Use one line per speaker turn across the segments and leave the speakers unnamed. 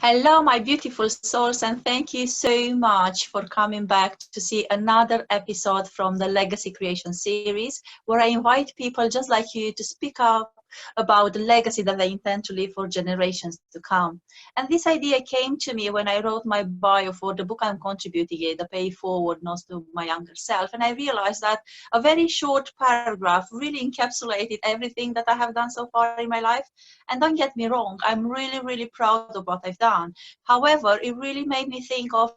Hello, my beautiful souls, and thank you so much for coming back to see another episode from the Legacy Creation series, where I invite people just like you to speak up about the legacy that they intend to leave for generations to come. And this idea came to me when I wrote my bio for the book I'm contributing in, The Pay Forward Notes to My Younger Self. And I realized that a very short paragraph really encapsulated everything that I have done so far in my life. And don't get me wrong, I'm really, really proud of what I've done. However, it really made me think of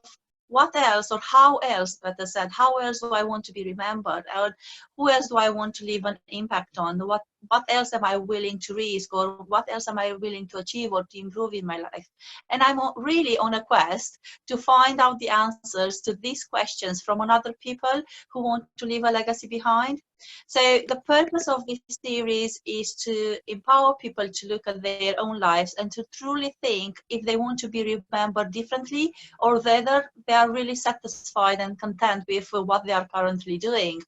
what else, or how else, better said, how else do I want to be remembered? Or who else do I want to leave an impact on? What else am I willing to risk, or what else am I willing to achieve or to improve in my life? And I'm really on a quest to find out the answers to these questions from other people who want to leave a legacy behind. So the purpose of this series is to empower people to look at their own lives and to truly think if they want to be remembered differently, or whether they are really satisfied and content with what they are currently doing.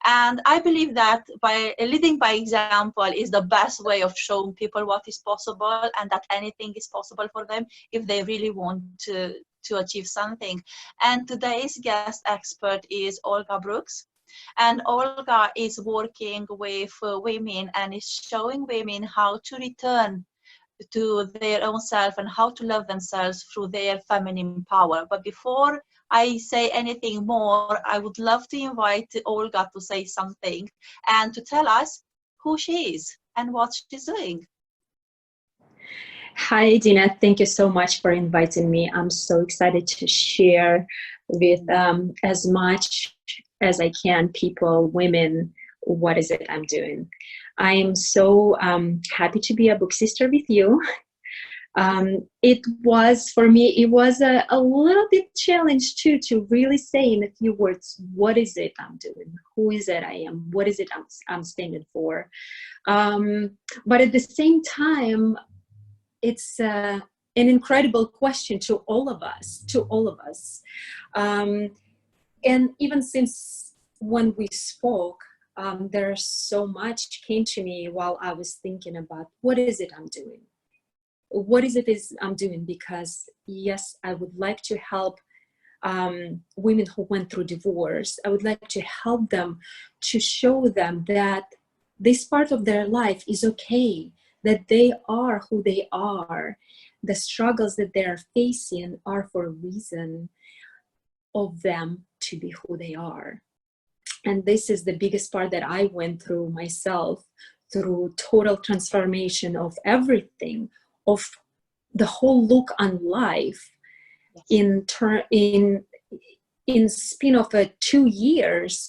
And I believe that by leading by example is the best way of showing people what is possible, and that anything is possible for them if they really want to achieve something. And today's guest expert is Olga Brooks. And Olga is working with women and is showing women how to return to their own self and how to love themselves through their feminine power. But before I say anything more, I would love to invite Olga to say something and to tell us who she is and what she's doing.
Hi, Dina. Thank you so much for inviting me. I'm so excited to share with as much as I can people, women, what is it I'm doing. I am so happy to be a book sister with you. It was, for me, it was a little bit challenge too, to really say in a few words, what is it I'm doing? Who is it I am? What is it I'm standing for? But at the same time, it's an incredible question to all of us. And even since when we spoke, there's so much came to me while I was thinking about what is it I'm doing? What is it I'm doing? Because yes, I would like to help women who went through divorce. I would like to help them, to show them that this part of their life is okay, that they are who they are. The struggles that they're facing are for a reason of them to be who they are. And this is the biggest part that I went through myself, through total transformation of everything, of the whole look on life. In span of 2 years,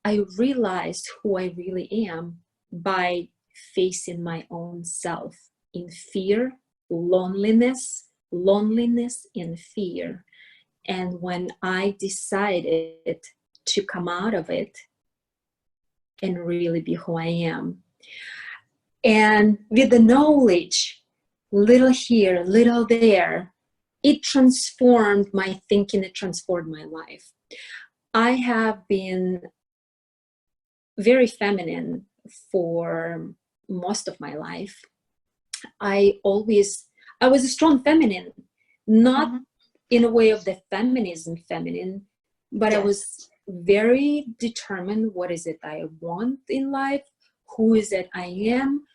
I realized who I really am by facing my own self in fear, loneliness and fear. And when I decided to come out of it and really be who I am, and with the knowledge, little here, little there, it transformed my thinking, it transformed my life. I have been very feminine for most of my life. I was a strong feminine, not in a way of the feminism feminine, but yes. I was very determined. What is it I want in life? Who is it I am?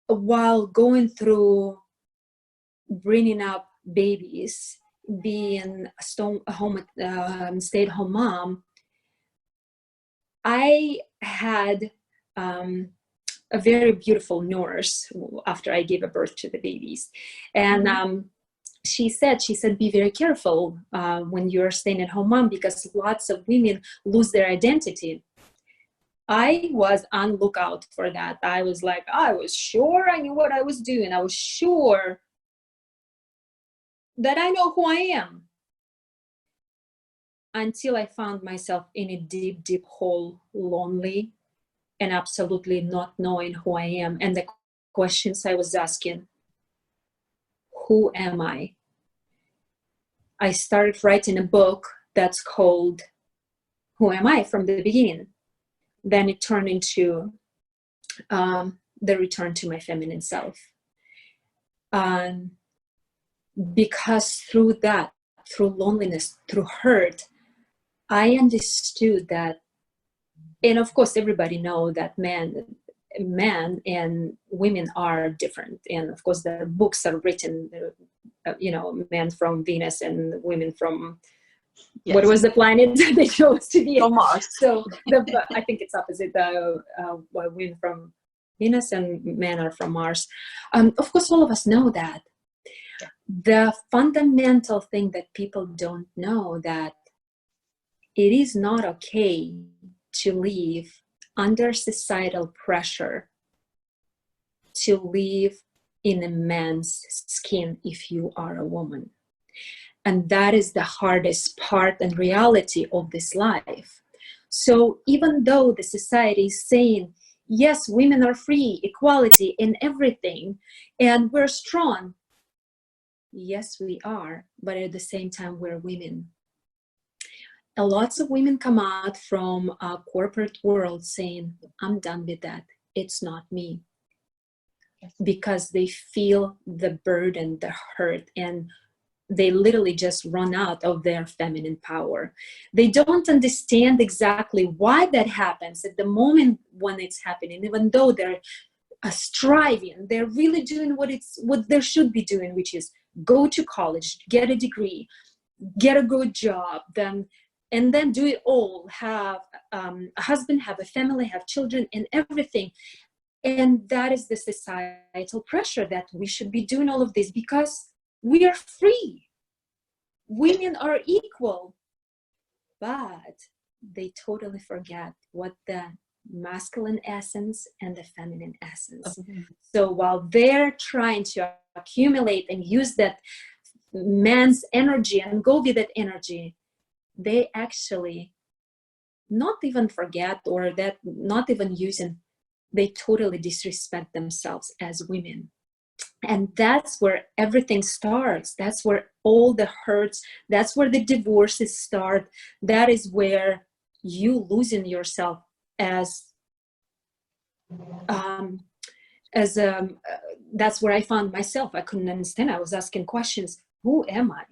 While going through bringing up babies, being a stay-at-home mom, I had a very beautiful nurse after I gave birth to the babies. And she said, be very careful when you're staying at home mom, because lots of women lose their identity. I was on lookout for that. I was like, I was sure I knew what I was doing. I was sure that I know who I am. Until I found myself in a deep, deep hole, lonely, and absolutely not knowing who I am. And the questions I was asking, who am I? I started writing a book that's called Who Am I? From the beginning. Then it turned into the return to my feminine self. because through that, through loneliness, through hurt, I understood that, and of course everybody know that men and women are different, and of course their books are written, men from Venus and women from,
Yes.
what was the planet they chose to be?
From Mars.
So I think it's opposite. Women from Venus and men are from Mars. Of course, all of us know that.
Yeah.
The fundamental thing that people don't know, that it is not okay to live under societal pressure, to live in a man's skin if you are a woman. And that is the hardest part and reality of this life. So even though the society is saying, yes, women are free, equality in everything, and we're strong. Yes, we are, but at the same time, we're women. A lots of women come out from a corporate world saying, I'm done with that. It's not me. Because they feel the burden, the hurt, and they literally just run out of their feminine power. They don't understand exactly why that happens at the moment when it's happening, even though they're striving, they're really doing what they should be doing, which is go to college, get a degree, get a good job, and then do it all, have a husband, have a family, have children, and everything. And that is the societal pressure that we should be doing all of this because we are free. Women are equal. But they totally forget what the masculine essence and the feminine essence. So while they're trying to accumulate and use that man's energy and go with that energy, they actually not even forget, or that not even using, they totally disrespect themselves as women. And that's where everything starts. That's where all the hurts, that's where the divorces start. That is where you losing yourself that's where I found myself. I couldn't understand. I was asking questions. Who am I?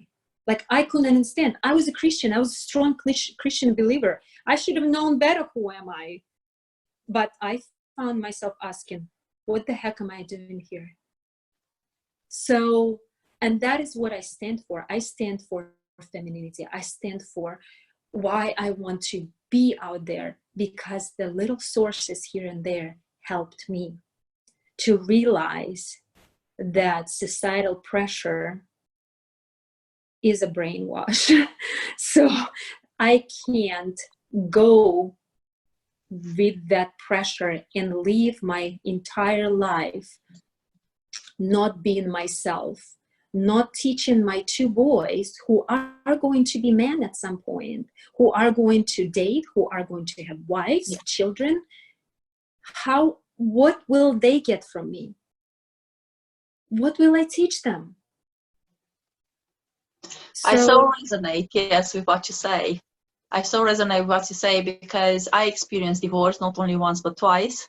Like, I couldn't understand. I was a Christian. I was a strong Christian believer. I should have known better. Who am I? But I found myself asking, what the heck am I doing here? So, and that is what I stand for. I stand for femininity. I stand for why I want to be out there, because the little sources here and there helped me to realize that societal pressure is a brainwash. So I can't go with that pressure and live my entire life not being myself, not teaching my two boys who are going to be men at some point, who are going to date, who are going to have wives, children. What will they get from me? What will I teach them?
I so resonate, yes, with what you say. I so resonate with what you say because I experienced divorce not only once but twice.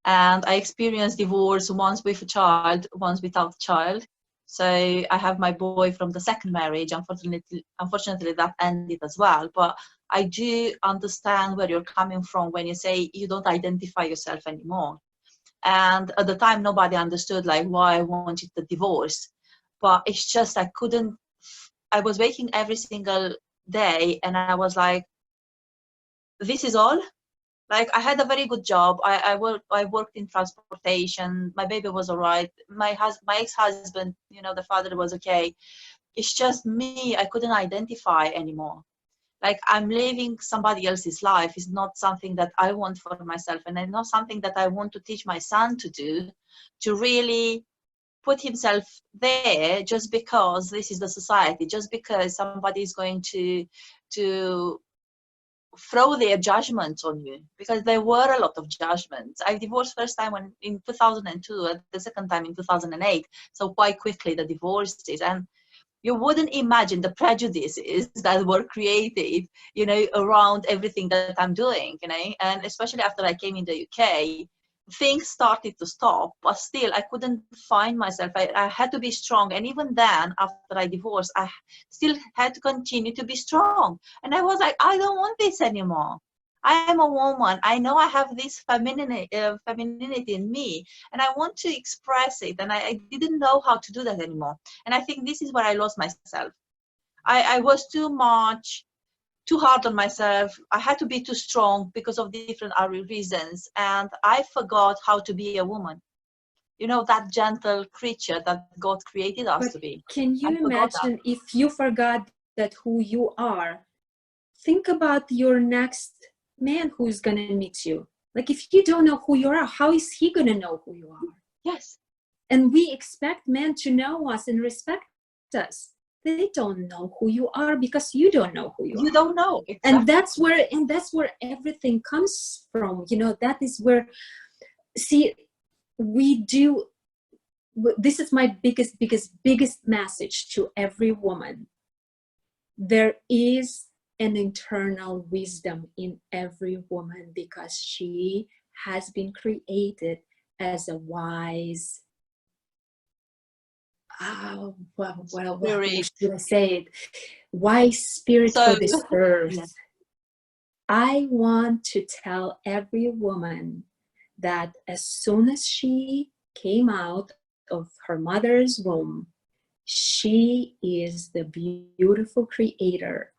And I experienced divorce once with a child, once without a child. So I have my boy from the second marriage. Unfortunately, that ended as well. But I do understand where you're coming from when you say you don't identify yourself anymore. And at the time, nobody understood like why I wanted the divorce. But it's just I was waking every single day and I was like, this is all? Like, I had a very good job. I worked in transportation. My baby was all right. My ex-husband, the father was okay. It's just me. I couldn't identify anymore. Like, I'm living somebody else's life. It's not something that I want for myself. And it's not something that I want to teach my son to do, to really put himself there just because this is the society, just because somebody is going to throw their judgment on you, because there were a lot of judgments. I divorced first time in 2002, and the second time in 2008. So quite quickly the divorces, and you wouldn't imagine the prejudices that were created, around everything that I'm doing, and especially after I came in the UK, things started to stop, but still I couldn't find myself. I had to be strong. And even then, after I divorced, I still had to continue to be strong. And I was like, I don't want this anymore. I am a woman. I know I have this femininity in me, and I want to express it. And I didn't know how to do that anymore. And I think this is where I lost myself. I was too hard on myself. I had to be too strong because of different reasons. And I forgot how to be a woman. You know, that gentle creature that God created us
But
to be.
can you
I forgot that.
imagine if you forgot that who you are? Think about your next man who is going to meet you. Like, if you don't know who you are, how is he going to know who you are?
Yes.
And we expect men to know us and respect us. They don't know who you are because you don't know who you are.
You don't know. Exactly.
And that's where everything comes from. You know, that is where, see, we do, this is my biggest message to every woman. There is an internal wisdom in every woman because she has been created as a wise, what should I say it? Wise spirit for this earth.
Yeah.
I want to tell every woman that as soon as she came out of her mother's womb, she is the beautiful creator.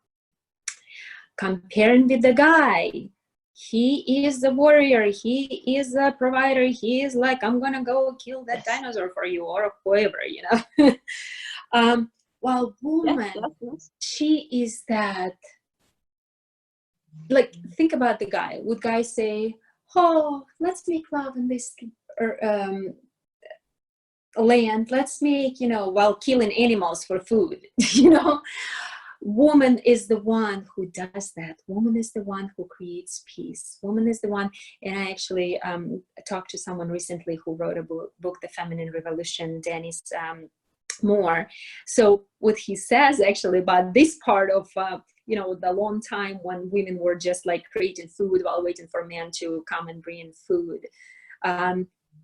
Comparing with the guy, he is the warrior, he is the provider, he is like, I'm gonna go kill that dinosaur for you, or whoever, you know. While woman, she is that, like, think about the guy. Would guys say, oh, let's make love in this land, let's make, you know, while killing animals for food? You know, woman is the one who does that. Woman is the one who creates peace. Woman is the one, and I actually talked to someone recently who wrote a book, The Feminine Revolution, Dennis Moore. So what he says actually about this part of you know, the long time when women were just like creating food while waiting for men to come and bring in food,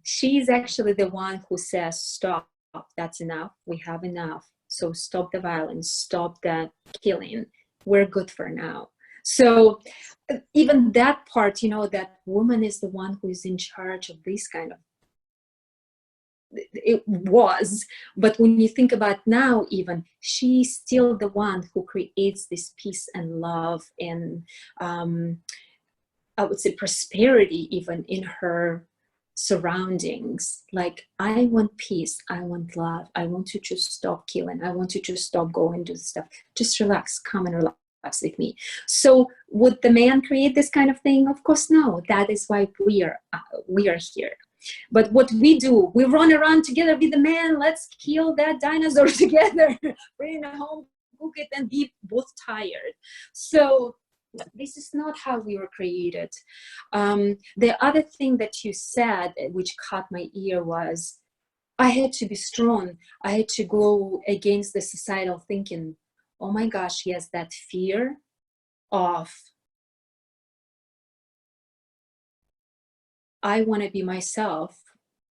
she's actually the one who says, stop, that's enough, we have enough, so stop the violence, stop the killing, we're good for now. So even that part, you know, that woman is the one who is in charge of this kind of, it was, but when you think about now, even she's still the one who creates this peace and love and I would say prosperity even in her surroundings. Like, I want peace, I want love, I want to just stop killing, I want to just stop going to stuff, just relax, come and relax with me. So would the man create this kind of thing? Of course no. That is why we are here. But what we do, we run around together with the man, let's kill that dinosaur together, bring it home, cook it, and be both tired. So this is not how we were created. The other thing that you said, which caught my ear, was I had to be strong. I had to go against the societal thinking. Oh my gosh, yes, that fear of, I want to be myself,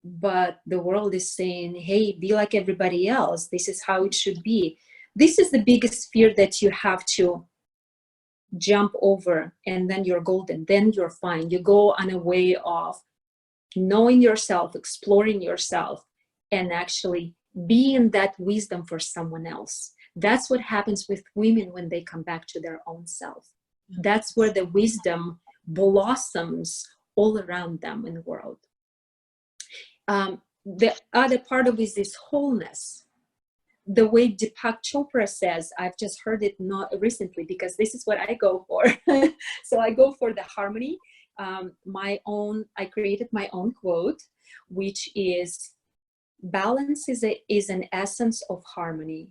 but the world is saying, hey, be like everybody else. This is how it should be. This is the biggest fear that you have to jump over, and then you're golden, then you're fine. You go on a way of knowing yourself, exploring yourself, and actually being that wisdom for someone else. That's what happens with women when they come back to their own self. That's where the wisdom blossoms all around them in the world. The other part of it is this wholeness. The way Deepak Chopra says, I've just heard it not recently because this is what I go for. So I go for the harmony. I created my own quote, which is, balance is an essence of harmony,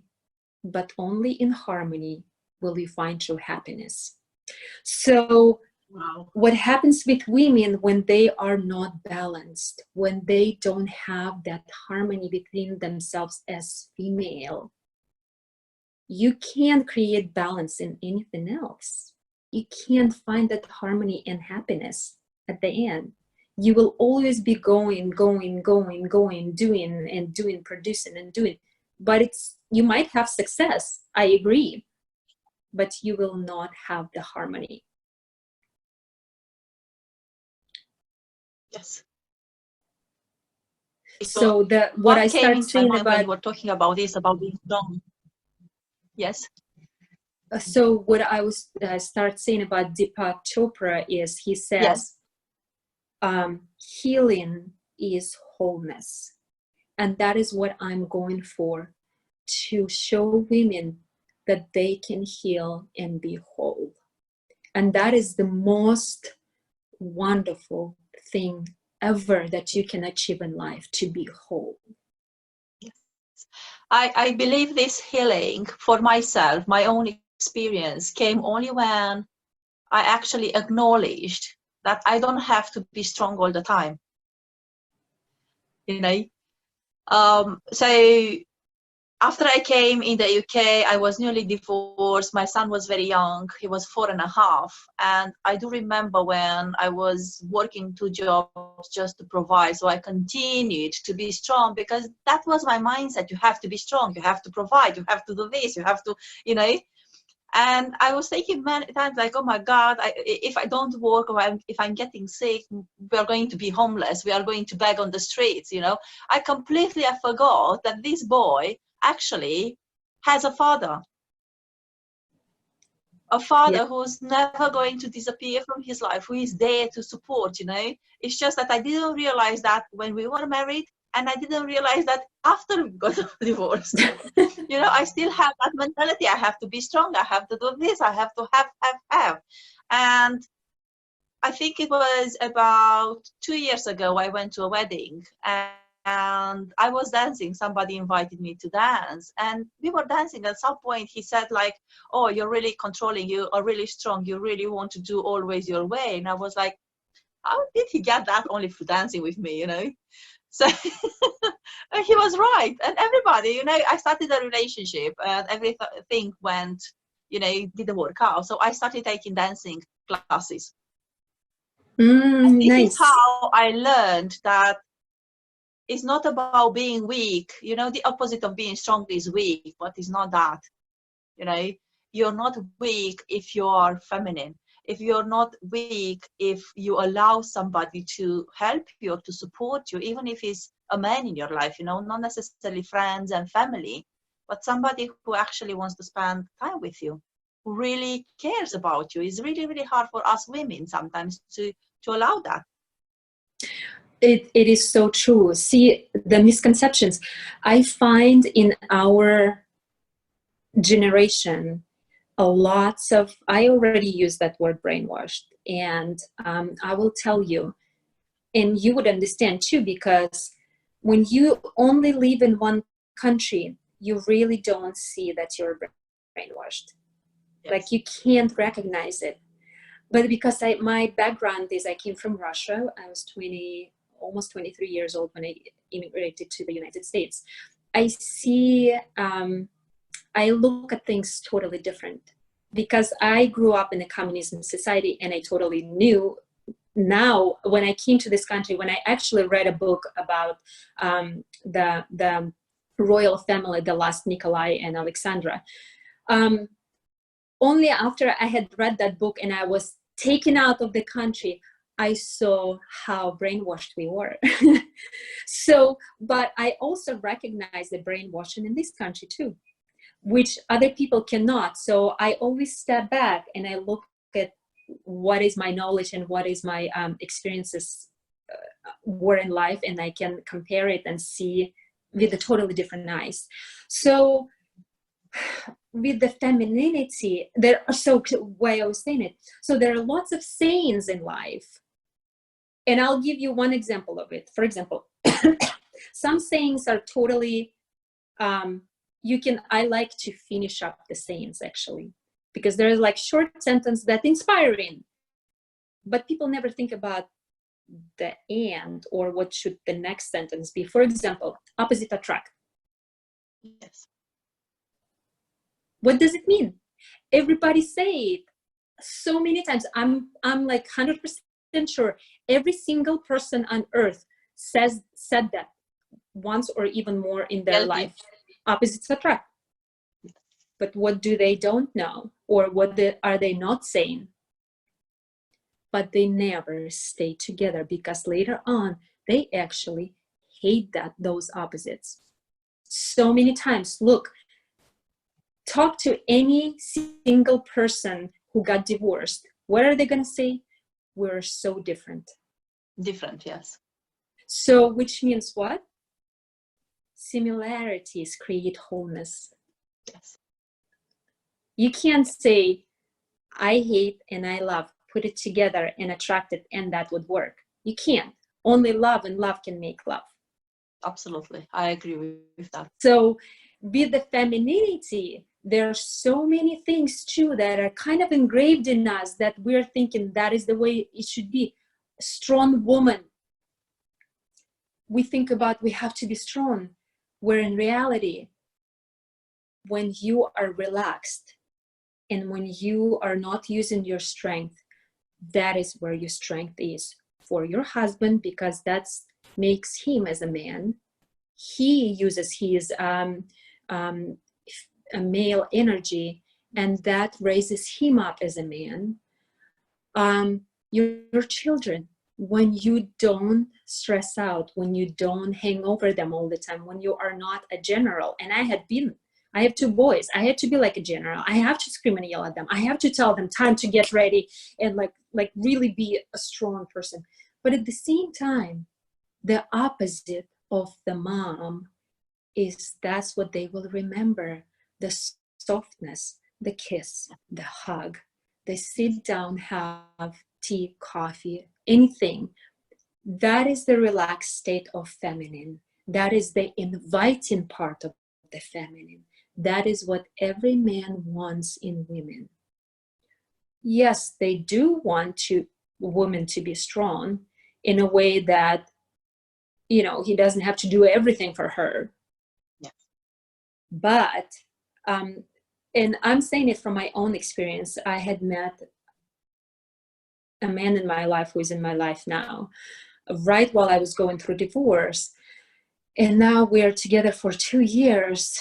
but only in harmony will you find true happiness. So wow. What happens with women when they are not balanced, when they don't have that harmony between themselves as female, you can't create balance in anything else. You can't find that harmony and happiness at the end. You will always be going, doing and doing, producing and doing. But you might have success, I agree, but you will not have the harmony.
Yes.
So what I
came
start
into my
saying
mind
about,
when you were talking about this, about being strong. Yes.
So what I was start saying about Deepak Chopra is, he says, healing is wholeness. And that is what I'm going for, to show women that they can heal and be whole. And that is the most wonderful thing ever that you can achieve in life, to be whole.
Yes. I believe this healing for myself, my own experience, came only when I actually acknowledged that I don't have to be strong all the time. You know, so after I came in the UK, I was newly divorced. My son was very young. He was 4.5. And I do remember when I was working 2 jobs just to provide. So I continued to be strong, because that was my mindset. You have to be strong. You have to provide. You have to do this. You have to, you know. And I was thinking many times, like, oh my God, if I don't work, or if I'm getting sick, we are going to be homeless. We are going to beg on the streets, you know. I forgot that this boy actually has a father. A father,
Yeah.
who's never going to disappear from his life, who is there to support, you know. It's just that I didn't realize that when we were married, and I didn't realize that after we got divorced. You know, I still have that mentality. I have to be strong. I have to do this. I have to have. And I think it was about 2 years ago, I went to a wedding, and I was dancing. Somebody invited me to dance, and we were dancing. At some point, he said, like, oh, you're really controlling. You are really strong. You really want to do always your way. And I was like, how did he get that only for dancing with me, you know? So he was right. And everybody, you know, I started a relationship, and everything went, you know, didn't work out. So I started taking dancing classes. And this is
Nice.
how I learned that it's not about being weak. You know, the opposite of being strong is weak, but it's not that. You know, you're not weak if you are feminine. If you're not weak, if you allow somebody to help you or to support you, even if it's a man in your life, you know, not necessarily friends and family, but somebody who actually wants to spend time with you, who really cares about you. It's really, really hard for us women sometimes to allow that.
It is so true. See, the misconceptions I find in our generation, I already used that word, brainwashed, and I will tell you, and you would understand too, because when you only live in one country, you really don't see that you're brainwashed.
Yes.
Like, you can't recognize it. But because my background is, I came from Russia. I was almost 23 years old when I immigrated to the United States. I see, I look at things totally different, because I grew up in a communism society, and I totally knew. Now, when I came to this country, when I actually read a book about the royal family, the last Nikolai and Alexandra, only after I had read that book and I was taken out of the country, I saw how brainwashed we were. So, but I also recognize the brainwashing in this country too, which other people cannot. So I always step back and I look at what is my knowledge and what is my experiences were in life, and I can compare it and see with a totally different eyes. So with the femininity, why I was saying it. So there are lots of sayings in life, and I'll give you one example of it. For example, some sayings are totally, I like to finish up the sayings actually, because there's like short sentence that inspiring, but people never think about the end, or what should the next sentence be. For example, opposite attract.
Yes.
What does it mean? Everybody say it so many times. I'm like 100% sure Every single person on earth said that once or even more in their life. Opposites attract. But what do they don't know, or are they not saying? But they never stay together, because later on they actually hate those opposites. So many times, look, talk to any single person who got divorced. What are they going to say? We're so different.
Different, yes.
So, which means what? Similarities create wholeness.
Yes.
You can't say, I hate and I love, put it together and attract it, and that would work. You can't. Only love and love can make love.
Absolutely. I agree with that.
So with the femininity, there are so many things too that are kind of engraved in us that we're thinking that is the way it should be. A strong woman. We think about we have to be strong, where in reality, when you are relaxed and when you are not using your strength, that is where your strength is for your husband, because that makes him as a man. He uses his a male energy, and that raises him up as a man. Your children, when you don't stress out, when you don't hang over them all the time, when you are not a general. And I have two boys. I had to be like a general. I have to scream and yell at them. I have to tell them time to get ready and like really be a strong person. But at the same time, the opposite of the mom is that's what they will remember. The softness, the kiss, the hug, they sit down, have tea, coffee, anything. That is the relaxed state of feminine. That is the inviting part of the feminine. That is what every man wants in women. Yes, they do want women to be strong in a way that, he doesn't have to do everything for her.
Yeah.
But, and I'm saying it from my own experience, I had met a man in my life who is in my life now, right while I was going through divorce. And now we're together for 2 years.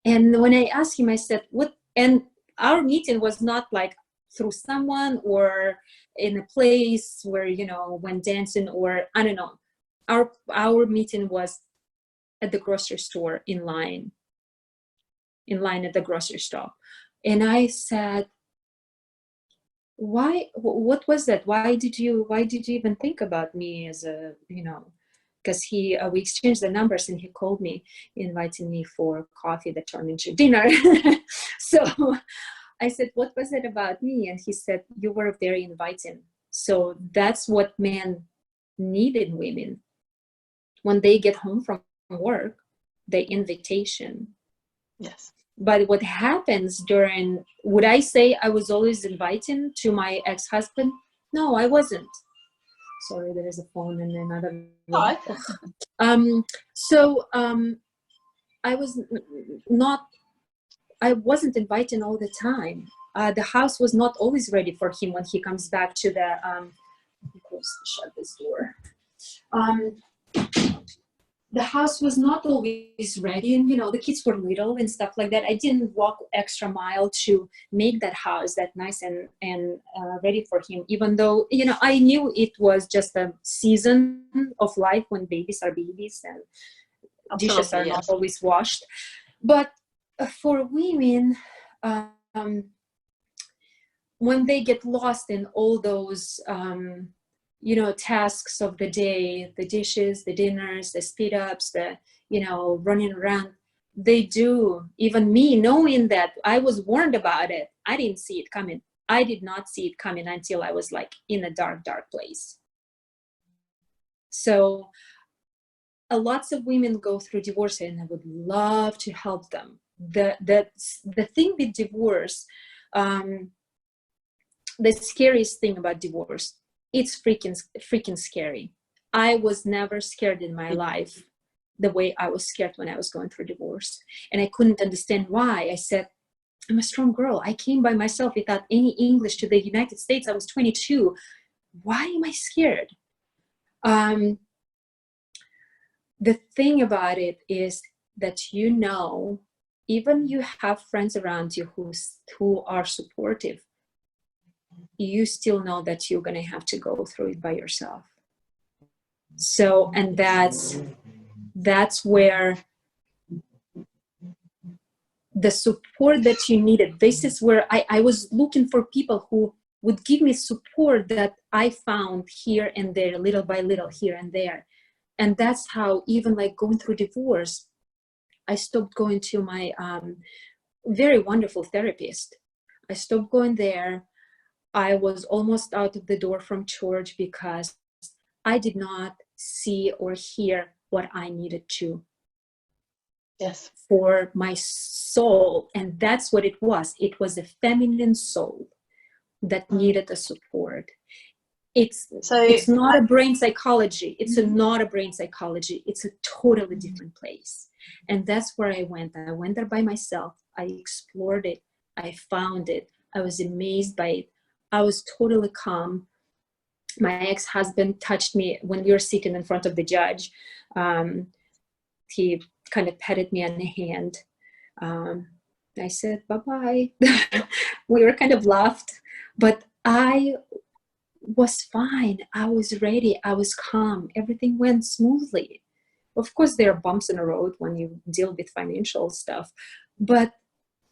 And when I asked him, I said, what? And our meeting was not like through someone or in a place where, when dancing or I don't know. Our meeting was at the grocery store in line at the grocery store. And I said, what was that? Why did you even think about me as a, because we exchanged the numbers and he called me, inviting me for coffee that turned into dinner. So I said, what was it about me? And he said, you were very inviting. So that's what men need in women. When they get home from work, the invitation.
Yes.
But what happens would I say I was always inviting to my ex-husband? No, I wasn't. Sorry, there is a phone in another room. I wasn't inviting all the time. The house was not always ready for him when he comes back to the, shut this door. The house was not always ready, and the kids were little and stuff like that. I didn't walk extra mile to make that house that nice and ready for him, even though I knew it was just a season of life when babies are babies and dishes are not always washed. But for women, when they get lost in all those tasks of the day, the dishes, the dinners, the speed ups, the, running around, they do, even me knowing that I was warned about it, I didn't see it coming. I did not see it coming until I was like in a dark, dark place. So lots of women go through divorce and I would love to help them. The thing with divorce, the scariest thing about divorce, it's freaking scary. I was never scared in my life the way I was scared when I was going through divorce. And I couldn't understand why. I said, I'm a strong girl. I came by myself without any English to the United States. I was 22. Why am I scared? Um, the thing about it is that, you know, even you have friends around you who are supportive, you still know that you're going to have to go through it by yourself. So, and that's where the support that you needed, this is where I was looking for people who would give me support that I found here and there, little by little, here and there. And that's how, even like going through divorce, I stopped going to my very wonderful therapist. I stopped going there. I was almost out of the door from church because I did not see or hear what I needed to.
Yes.
For my soul. And that's what it was. It was a feminine soul that needed a support. It's not a brain psychology. It's not a brain psychology. It's a totally different place. And that's where I went. I went there by myself. I explored it. I found it. I was amazed by it. I was totally calm. My ex-husband touched me when we were sitting in front of the judge. He kind of patted me on the hand. I said, bye-bye. We were kind of laughed, but I was fine. I was ready. I was calm. Everything went smoothly. Of course, there are bumps in the road when you deal with financial stuff, but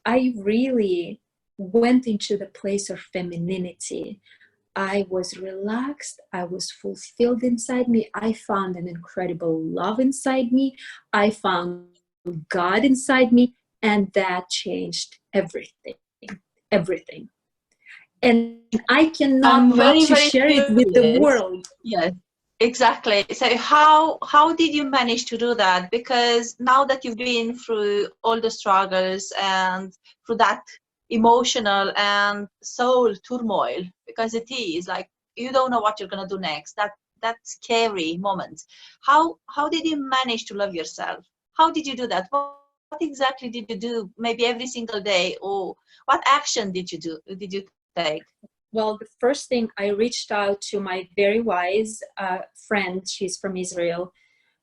I really went into the place of femininity. I was relaxed. I was fulfilled inside me. I found an incredible love inside me. I found God inside me, and that changed everything. Everything. And I cannot not to share it with the world.
Yes, exactly. So how did you manage to do that? Because now that you've been through all the struggles and through that emotional and soul turmoil, because it is like you don't know what you're gonna do next. That scary moment. How did you manage to love yourself? How did you do that? What exactly did you do? Maybe every single day, or what action did you do? Did you take?
Well, the first thing, I reached out to my very wise friend. She's from Israel.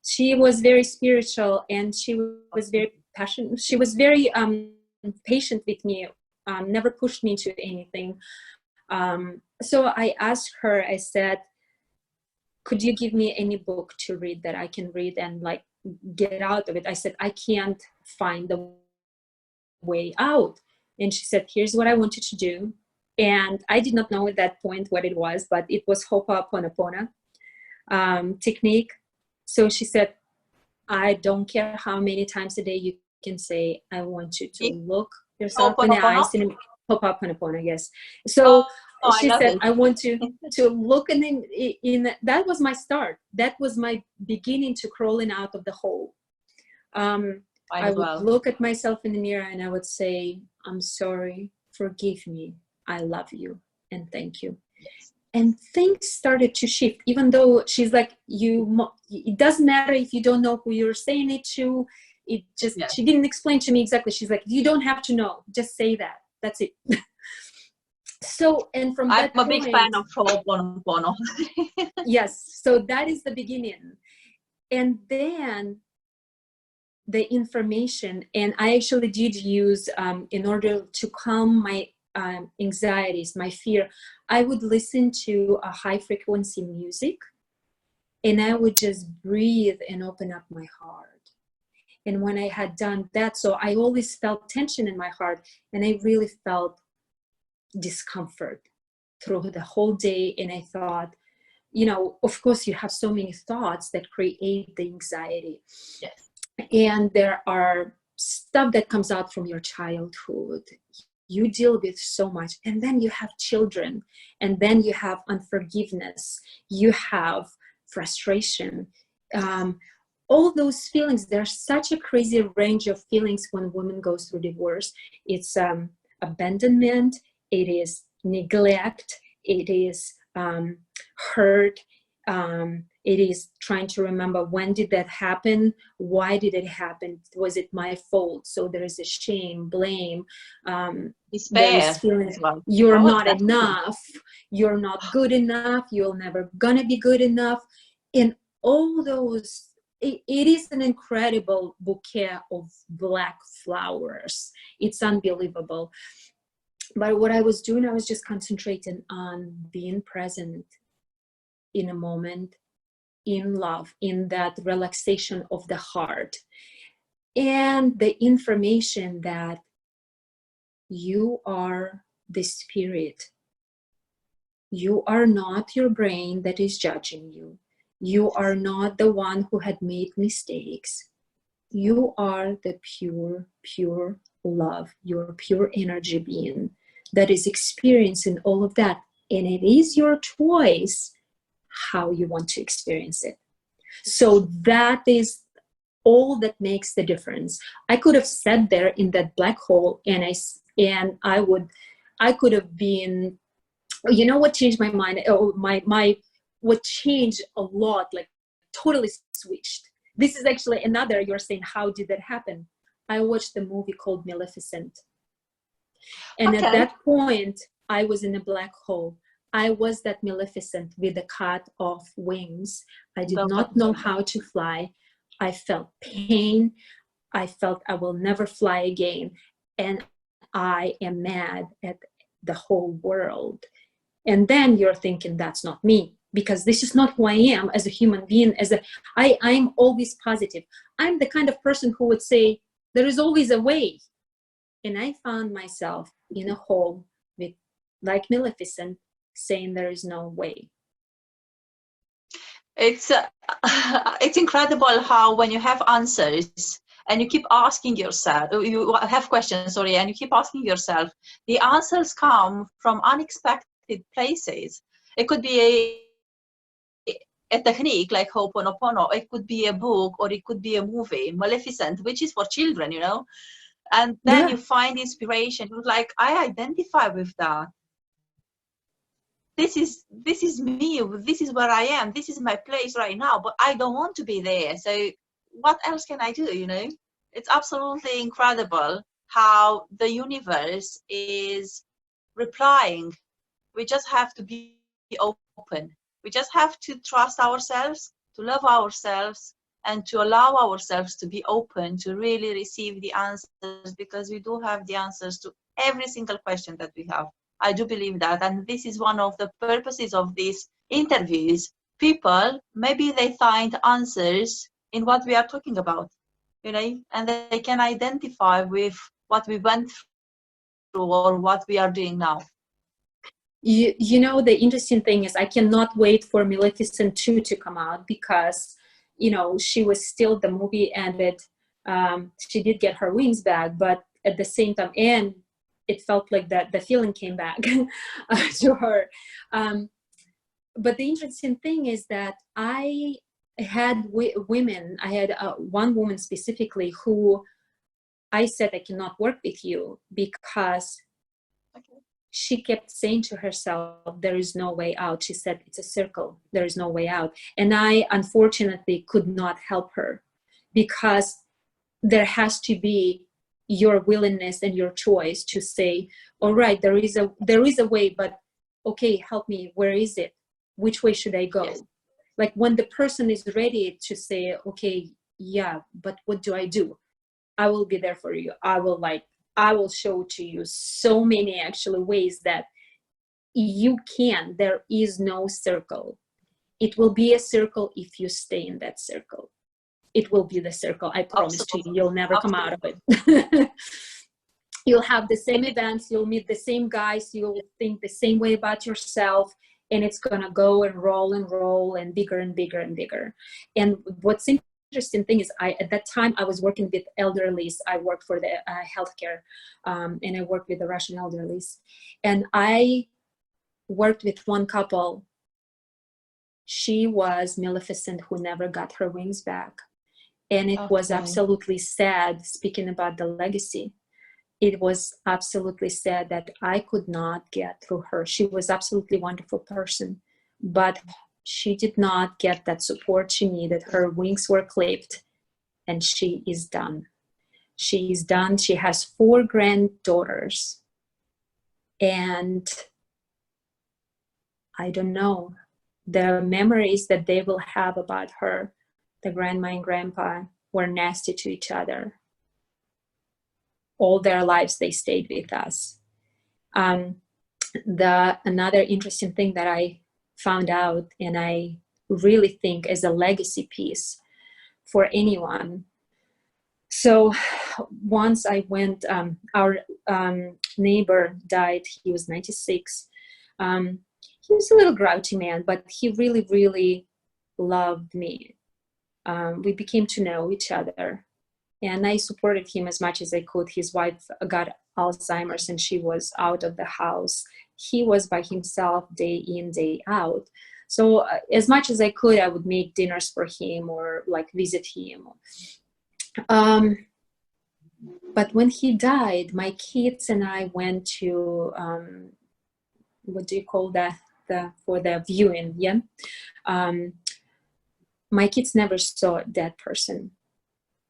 She was very spiritual, and she was very passionate. She was very patient with me, never pushed me into anything. So I asked her, I said, could you give me any book to read that I can read and like get out of it? I said, I can't find the way out. And she said, here's what I want you to do. And I did not know at that point what it was, but it was Ho'oponopono technique. So she said, I don't care how many times a day you can say, I want you to look yourself in the eyes. And Ho'oponopono, yes. So she said, I want to look in that was my start. That was my beginning to crawling out of the hole. I would look at myself in the mirror and I would say, I'm sorry, forgive me, I love you, and thank you. Yes. And things started to shift, even though she's like, it doesn't matter if you don't know who you're saying it to. It just, she didn't explain to me exactly. She's like, you don't have to know, just say that. That's it. So, and from that point, I'm a big fan of Ho'oponopono. Yes, so that is the beginning. And then the information, and I actually did use, in order to calm my anxieties, my fear, I would listen to a high frequency music, and I would just breathe and open up my heart. And when I had done that, so I always felt tension in my heart, and I really felt discomfort through the whole day. And I thought, you know, of course you have so many thoughts that create the anxiety. Yes. And there are stuff that comes out from your childhood. You deal with so much, and then you have children, and then you have unforgiveness, you have frustration, all those feelings. There's such a crazy range of feelings when women goes through divorce. It's abandonment, it is neglect, it is hurt, it is trying to remember, when did that happen? Why did it happen? Was it my fault? So there is a shame, blame, despair. You're not enough. You're not good enough. You're never gonna be good enough. And all those, it is an incredible bouquet of black flowers. It's unbelievable. But what I was doing, I was just concentrating on being present in a moment, in love, in that relaxation of the heart, and the information that you are the spirit. You are not your brain that is judging you. You are not the one who had made mistakes. You are the pure, pure love, your pure energy being that is experiencing all of that. And it is your choice how you want to experience it. So that is all that makes the difference. I could have sat there in that black hole and I could have been, you know what changed my mind? Oh, what changed a lot, like totally switched. This is actually another, you're saying, how did that happen? I watched a movie called Maleficent. And
Okay.
at that point, I was in a black hole. I was that Maleficent with the cut off wings. I did not know how to fly. I felt pain. I felt I will never fly again. And I am mad at the whole world. And then you're thinking, that's not me, because this is not who I am as a human being. I'm always positive. I'm the kind of person who would say, there is always a way. And I found myself in a hole with, like Maleficent, saying there is no way.
It's it's incredible how when you have answers and you keep asking yourself, you have questions, sorry, and you keep asking yourself, the answers come from unexpected places. It could be a technique like Ho'oponopono, it could be a book, or it could be a movie, Maleficent, which is for children, you know, and then you find inspiration. Like, I identify with that. This is me, this is where I am, this is my place right now, but I don't want to be there, so what else can I do, you know? It's absolutely incredible how the universe is replying. We just have to be open. We just have to trust ourselves, to love ourselves, and to allow ourselves to be open to really receive the answers, because we do have the answers to every single question that we have. I do believe that, and this is one of the purposes of these interviews. People, maybe they find answers in what we are talking about, you know, and they can identify with what we went through or what we are doing now.
You know, the interesting thing is I cannot wait for Maleficent 2 to come out, because, you know, she was still, the movie ended, she did get her wings back, but at the same time, and it felt like that the feeling came back to her. But the interesting thing is that I had women, I had one woman specifically who I said, I cannot work with you, because she kept saying to herself, there is no way out. She said, it's a circle, there is no way out. And I unfortunately could not help her, because there has to be your willingness and your choice to say, all right, there is a way, but okay, help me, where is it? Which way should I go? Yes. Like, when the person is ready to say, okay, yeah, but what do I do? I will be there for you. I will show to you so many actually ways that you can. There is no circle. It will be a circle if you stay in that circle. It will be the circle. I promise to you, you'll never come out of it. You'll have the same events, you'll meet the same guys, you'll think the same way about yourself, and it's gonna go and roll and bigger and bigger and bigger. And what's interesting thing is, at that time I was working with elderlies. I worked for the healthcare, and I worked with the Russian elderlies. And I worked with one couple. She was Maleficent who never got her wings back. And it was absolutely sad, speaking about the legacy. It was absolutely sad that I could not get through her. She was absolutely wonderful person, but she did not get that support she needed. Her wings were clipped, and she is done. She is done. She has 4 granddaughters. And I don't know, the memories that they will have about her, the grandma and grandpa, were nasty to each other. All their lives they stayed with us. Another interesting thing that I found out, and I really think is a legacy piece for anyone. So once I went, our neighbor died. He was 96. He was a little grouchy man, but he really, really loved me. We became to know each other, and I supported him as much as I could. His wife got Alzheimer's and she was out of the house. He was by himself day in, day out. So as much as I could, I would make dinners for him or like visit him. But when he died, my kids and I went to, what do you call that? For the viewing, yeah? My kids never saw a dead person.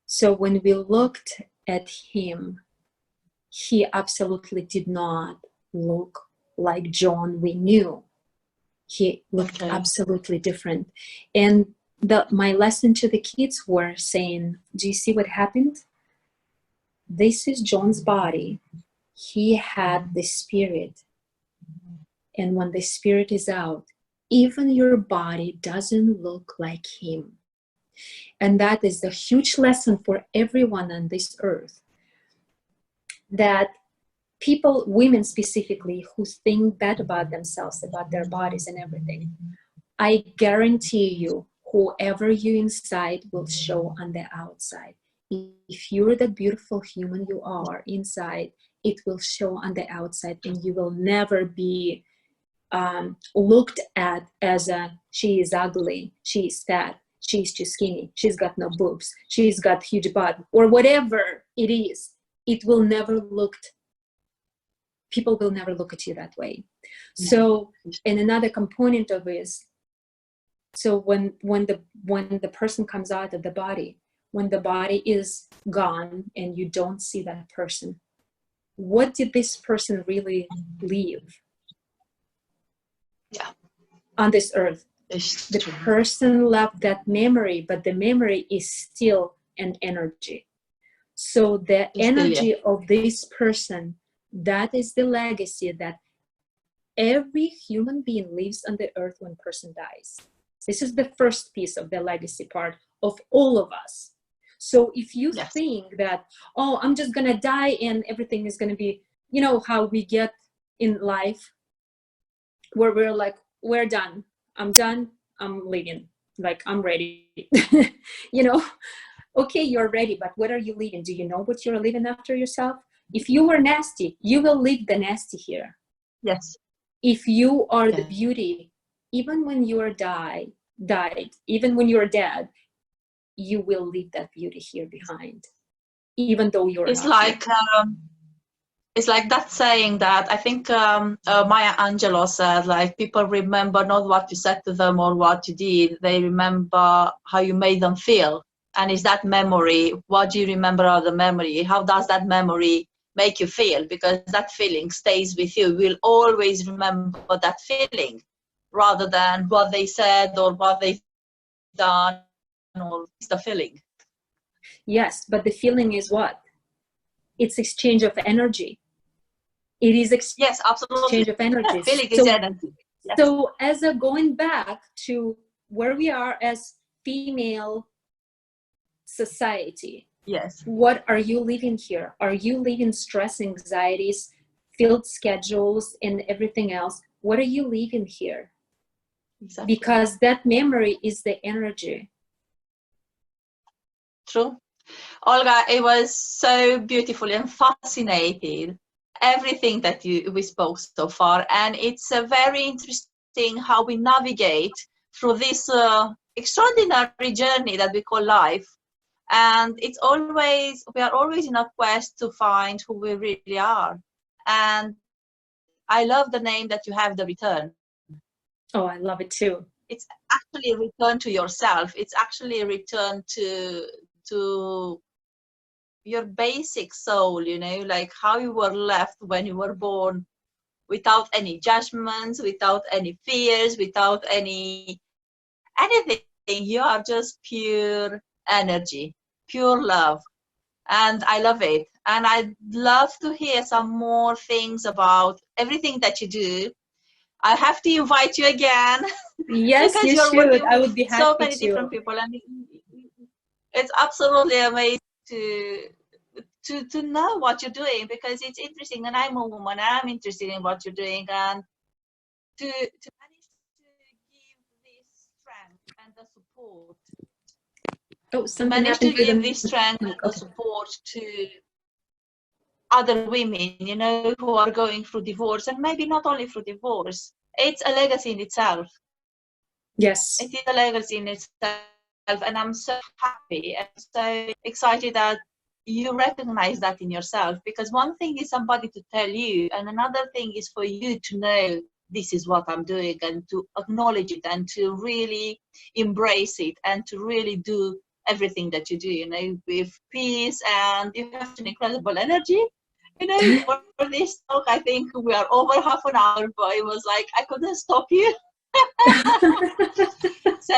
So when we looked at him, he absolutely did not look like John we knew. He looked absolutely different. And my lesson to the kids were saying, do you see what happened? This is John's body. He had the spirit. And when the spirit is out, even your body doesn't look like him. And that is the huge lesson for everyone on this earth. That people, women specifically, who think bad about themselves, about their bodies and everything, I guarantee you, whoever you inside will show on the outside. If you're the beautiful human you are inside, it will show on the outside, and you will never be looked at as she is ugly, she is fat, she's too skinny, she's got no boobs, she's got huge butt, or whatever it is. It will never people will never look at you that way. So, and another component of this, so when the person comes out of the body, when the body is gone and you don't see that person, what did this person really leave on this earth? The person left that memory, but the memory is still an energy. So the energy of this person, that is the legacy that every human being lives on the earth when a person dies. This is the first piece of the legacy part of all of us. So if you think that, oh, I'm just gonna die and everything is gonna be, you know how we get in life, where we're like, we're done, I'm done, I'm leaving, like I'm ready. You know, okay, you're ready, but what are you leaving? Do you know what you're leaving after yourself? If you were nasty, you will leave the nasty here.
Yes.
If you are the beauty, even when you are died, even when you're dead, you will leave that beauty here behind, even though you're
it's
not
like
here.
It's like that saying that I think Maya Angelou said, like, people remember not what you said to them or what you did, they remember how you made them feel. And is that memory, what do you remember of the memory? How does that memory make you feel? Because that feeling stays with you. We'll always remember that feeling rather than what they said or what they've done, or it's the feeling.
Yes, but the feeling is what? It's exchange of energy. It is
yes, absolutely.
Exchange of energy.
Feeling is energy. Yes.
So as a going back to where we are as female society,
yes,
what are you living here? Are you living stress, anxieties, filled schedules, and everything else? What are you living here? Exactly. Because that memory is the energy.
True. Olga, it was so beautiful and fascinating, everything that we spoke so far. And it's very interesting how we navigate through this extraordinary journey that we call life. And we are always in a quest to find who we really are. And I love the name that you have, The Return.
Oh, I love it too.
It's actually a return to yourself. It's actually a return to your basic soul, you know, like how you were left when you were born without any judgments, without any fears, without anything. You are just pure energy, pure love. And I love it. And I'd love to hear some more things about everything that you do. I have to invite you again
Yes,
because
you
you're
should.
working
I
with
would be
so
happy
many
to.
different people, and it's absolutely amazing to to know what you're doing, because it's interesting, and I'm a woman, I'm interested in what you're doing, and to manage to give this strength and the support,
Oh,
to
something
manage to
happened with
give
the
this strength
mic.
and the
Okay.
support to other women, you know, who are going through divorce, and maybe not only through divorce. It's a legacy in itself.
Yes.
It is a legacy in itself, and I'm so happy and so excited that you recognize that in yourself, because one thing is somebody to tell you, and another thing is for you to know this is what I'm doing, and to acknowledge it, and to really embrace it, and to really do everything that you do, you know, with peace. And you have an incredible energy, you know, for this talk. I think we are over half an hour, but it was like I couldn't stop you. So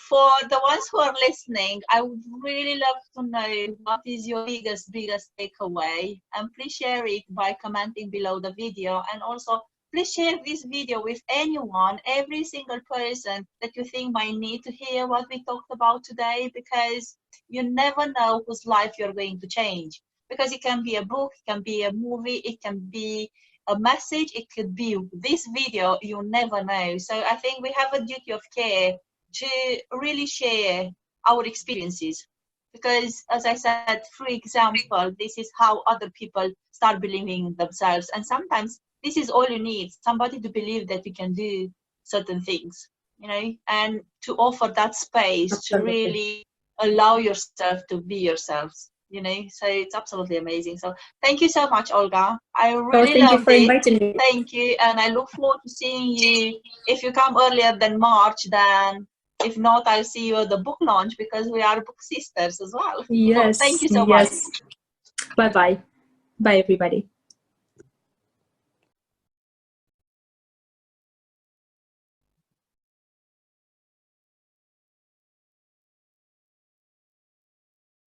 for the ones who are listening, I would really love to know what is your biggest takeaway, and please share it by commenting below the video. And also please share this video with anyone, every single person that you think might need to hear what we talked about today, because you never know whose life you're going to change. Because it can be a book, it can be a movie, it can be a message, it could be this video, you never know. So I think we have a duty of care to really share our experiences, because as I said, for example, this is how other people start believing in themselves, and sometimes this is all you need, somebody to believe that you can do certain things, you know, and to offer that space to
Absolutely.
really allow yourself to be yourselves, you know. So it's absolutely amazing. So thank you so much, Olga. I
Oh,
really
thank you
loved
for
it.
inviting me.
Thank you, and I look forward to seeing you. If you come earlier than March, then if not, I'll see you at the book launch, because we are book sisters as well. So thank
Yes,
you so much.
yes. Bye bye. Bye, everybody.